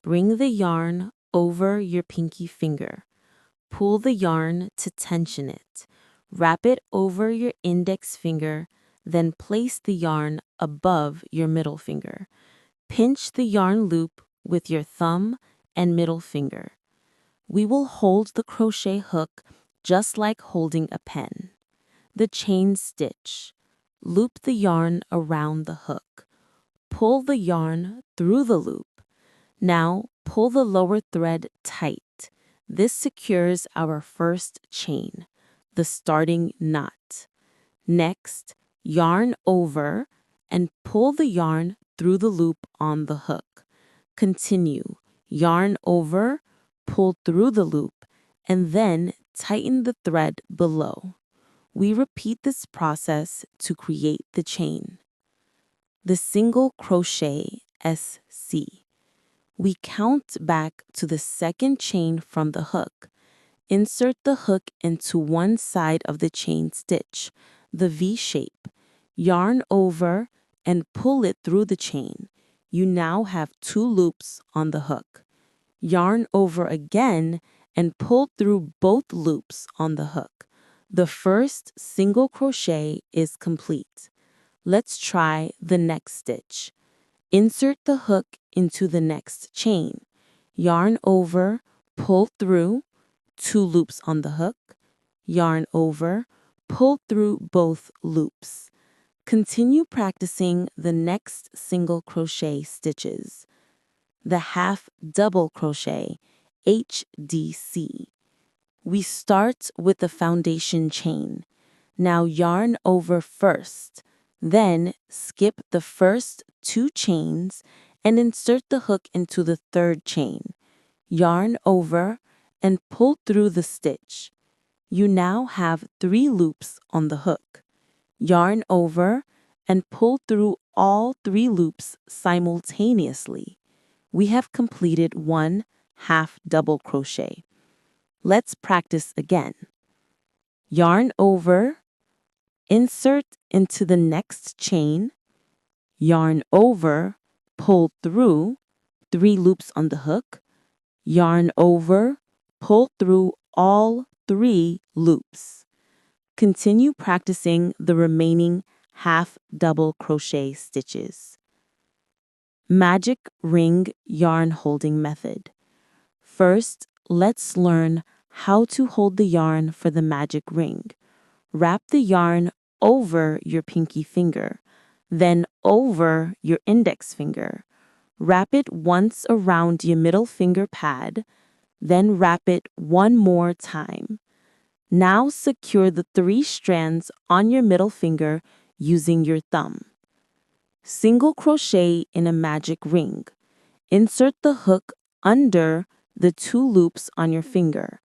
Bring the yarn over your pinky finger. Pull the yarn to tension it. Wrap it over your index finger, then place the yarn above your middle finger. Pinch the yarn loop with your thumb and middle finger. We will hold the crochet hook just like holding a pen. The chain stitch. Loop the yarn around the hook. Pull the yarn through the loop. Now pull the lower thread tight. This secures our first chain, the starting knot. Next, yarn over and pull the yarn through the loop on the hook. Continue, yarn over, pull through the loop, and then tighten the thread below. We repeat this process to create the chain. The single crochet SC. We count back to the second chain from the hook. Insert the hook into one side of the chain stitch, the V shape. Yarn over and pull it through the chain. You now have 2 loops on the hook. Yarn over again and pull through both loops on the hook. The first single crochet is complete. Let's try the next stitch. Insert the hook into the next chain. Yarn over, pull through, 2 loops on the hook. Yarn over, pull through both loops. Continue practicing the next single crochet stitches. The half double crochet, HDC. We start with the foundation chain. Now yarn over first. Then skip the first 2 chains and insert the hook into the third chain. Yarn over and pull through the stitch. You now have 3 loops on the hook. Yarn over and pull through all 3 loops simultaneously. We have completed 1 half double crochet. Let's practice again. Yarn over, insert into the next chain, yarn over, pull through, 3 loops on the hook, yarn over, pull through all 3 loops. Continue practicing the remaining half double crochet stitches. Magic ring yarn holding method. First, let's learn how to hold the yarn for the magic ring. Wrap the yarn over your pinky finger, then over your index finger. Wrap it once around your middle finger pad, then wrap it one more time. Now secure the 3 strands on your middle finger using your thumb. Single crochet in a magic ring. Insert the hook under the 2 loops on your finger.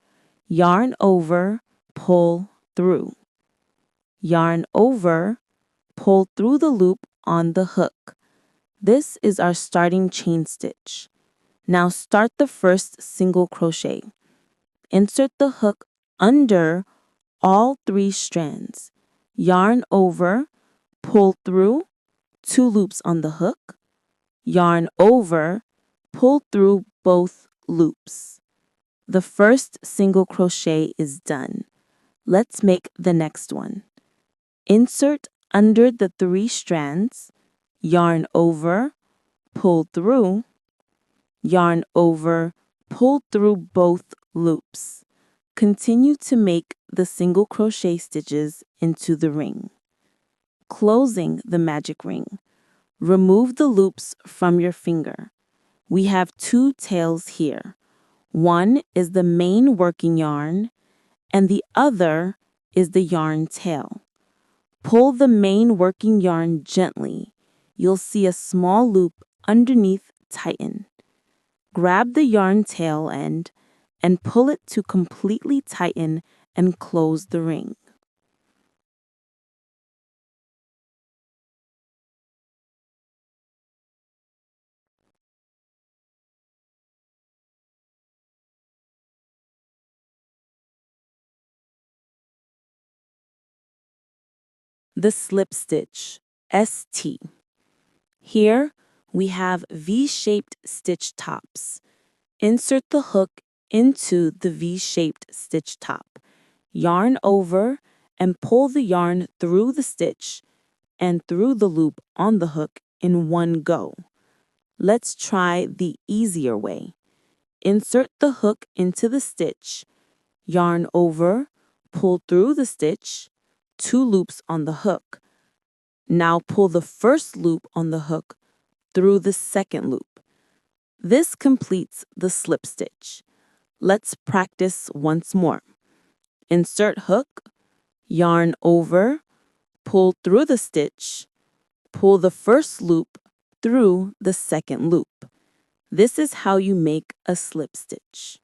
Yarn over, pull through. Yarn over, pull through the loop on the hook. This is our starting chain stitch. Now start the first single crochet. Insert the hook under all 3 strands. Yarn over, pull through, 2 loops on the hook. Yarn over, pull through both loops. The first single crochet is done. Let's make the next one. Insert under the 3 strands, yarn over, pull through, yarn over, pull through both loops. Continue to make the single crochet stitches into the ring. Closing the magic ring. Remove the loops from your finger. We have 2 tails here. One is the main working yarn, and the other is the yarn tail. Pull the main working yarn gently. You'll see a small loop underneath tighten. Grab the yarn tail end and pull it to completely tighten and close the ring. The slip stitch, ST. Here we have V-shaped stitch tops. Insert the hook into the V-shaped stitch top. Yarn over and pull the yarn through the stitch and through the loop on the hook in one go. Let's try the easier way. Insert the hook into the stitch, yarn over, pull through the stitch, 2 loops on the hook. Now pull the first loop on the hook through the second loop. This completes the slip stitch. Let's practice once more. Insert hook, yarn over, pull through the stitch, pull the first loop through the second loop. This is how you make a slip stitch.